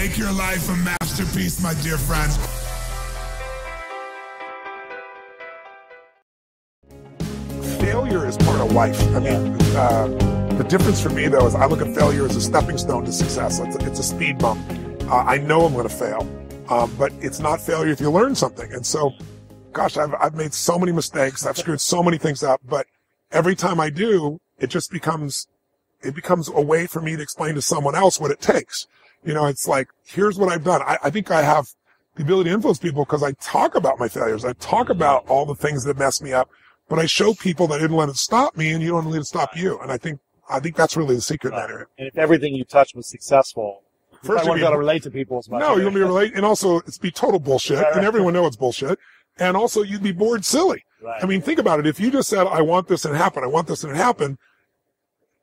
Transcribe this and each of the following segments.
Make your life a masterpiece, my dear friend. Failure is part of life. I mean, the difference for me, though, is I look at failure as a stepping stone to success. It's a speed bump. I know I'm going to fail, but it's not failure if you learn something. And so, gosh, I've made so many mistakes. I've screwed so many things up, but every time I do, it just becomes a way for me to explain to someone else what it takes. You know, it's like, here's what I've done. I think I have the ability to influence people because I talk about my failures. I talk about all the things that messed me up, but I show people that I didn't let it stop me, and you don't let it stop you. And I think that's really the secret in that area. And if everything you touch was successful, first you wouldn't be able to relate to people as much. No, you won't be able to relate. And also, it's be total bullshit, right. And everyone knows it's bullshit. And also, you'd be bored silly. Right. I mean, think about it. If you just said, I want this and happen, I want this and happen,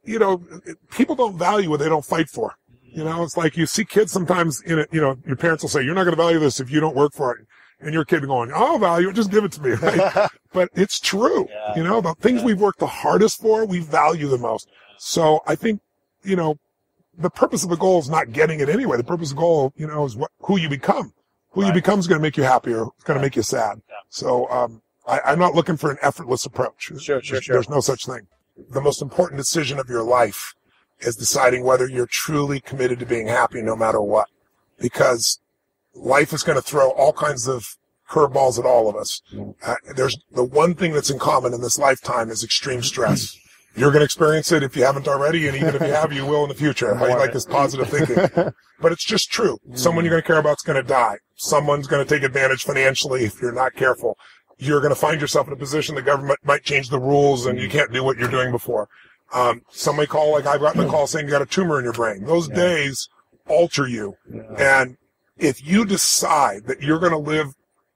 you know, people don't value what they don't fight for. You know, it's like you see kids sometimes in it, you know, your parents will say, you're not going to value this if you don't work for it. And your kid going, I'll value it, just give it to me, right? But it's true. Yeah. You know, the things we've worked the hardest for, we value the most. So I think, you know, the purpose of the goal is not getting it anyway. The purpose of the goal, you know, is who you become. Who you become is going to make you happy or it's going to make you sad. Yeah. So, I'm not looking for an effortless approach. Sure. There's no such thing. The most important decision of your life is deciding whether you're truly committed to being happy no matter what. Because life is going to throw all kinds of curveballs at all of us. There's the one thing that's in common in this lifetime is extreme stress. You're going to experience it if you haven't already, and even if you have, you will in the future. How you like this positive thinking. But it's just true. Someone you're going to care about is going to die. Someone's going to take advantage financially if you're not careful. You're going to find yourself in a position the government might change the rules and you can't do what you're doing before. Some may call, like I've gotten a call saying you got a tumor in your brain. Those days alter you. And if you decide that you're going to live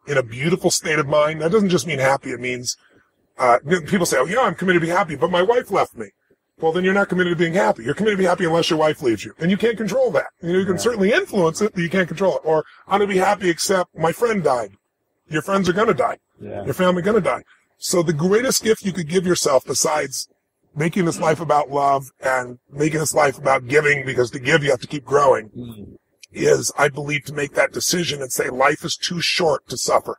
in a beautiful state of mind, that doesn't just mean happy. It means, people say, oh yeah, I'm committed to be happy, but my wife left me. Well, then you're not committed to being happy. You're committed to be happy unless your wife leaves you. And you can't control that. You can certainly influence it, but you can't control it. Or I'm going to be happy except my friend died. Your friends are going to die. Your family going to die. So the greatest gift you could give yourself, besides making this life about love and making this life about giving, because to give you have to keep growing, is, I believe, to make that decision and say life is too short to suffer.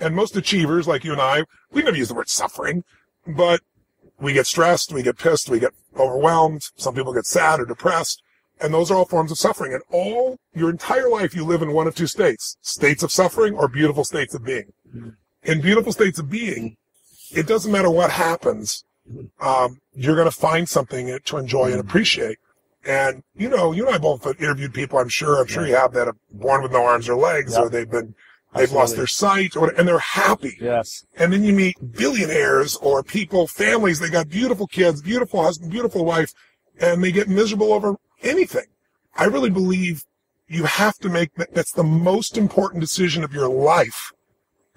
And most achievers like you and I, we never use the word suffering, but we get stressed, we get pissed, we get overwhelmed. Some people get sad or depressed. And those are all forms of suffering. And all your entire life, you live in one of two states of suffering or beautiful states of being. In beautiful states of being, it doesn't matter what happens. You're going to find something to enjoy and appreciate. And, you know, you and I both have interviewed people, I'm sure you have, that are born with no arms or legs, or they've lost their sight, and they're happy. Yes. And then you meet billionaires or people, families, they got beautiful kids, beautiful husband, beautiful wife, and they get miserable over anything. I really believe you have to make that's the most important decision of your life,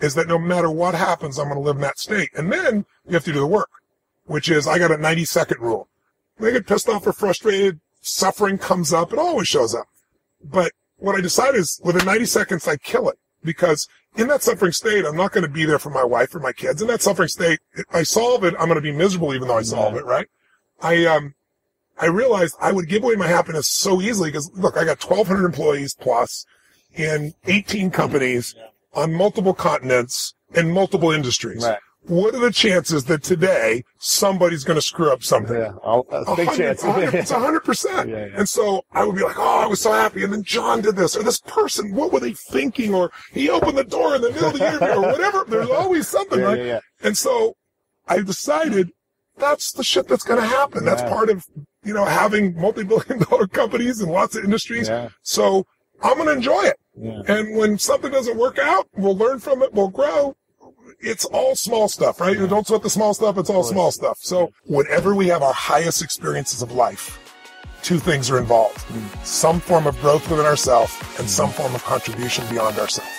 is that no matter what happens, I'm going to live in that state. And then you have to do the work, which is, I got a 90-second rule. When I get pissed off or frustrated, suffering comes up. It always shows up. But what I decide is, within 90 seconds, I kill it. Because in that suffering state, I'm not going to be there for my wife or my kids. In that suffering state, if I solve it, I'm going to be miserable even though I solve it, right? I realized I would give away my happiness so easily because, look, I got 1,200 employees plus in 18 companies on multiple continents in multiple industries. Right. What are the chances that today somebody's going to screw up something? Big chance. It's 100%. And so I would be like, oh, I was so happy. And then John did this, or this person, what were they thinking? Or he opened the door in the middle of the interview, or whatever. There's always something, right? And so I decided that's the shit that's going to happen. That's part of, having multi-billion-dollar companies and lots of industries. So I'm going to enjoy it. And when something doesn't work out, we'll learn from it, we'll grow. It's all small stuff, right? You don't sweat the small stuff, it's all small stuff. So whenever we have our highest experiences of life, two things are involved. Some form of growth within ourselves and some form of contribution beyond ourselves.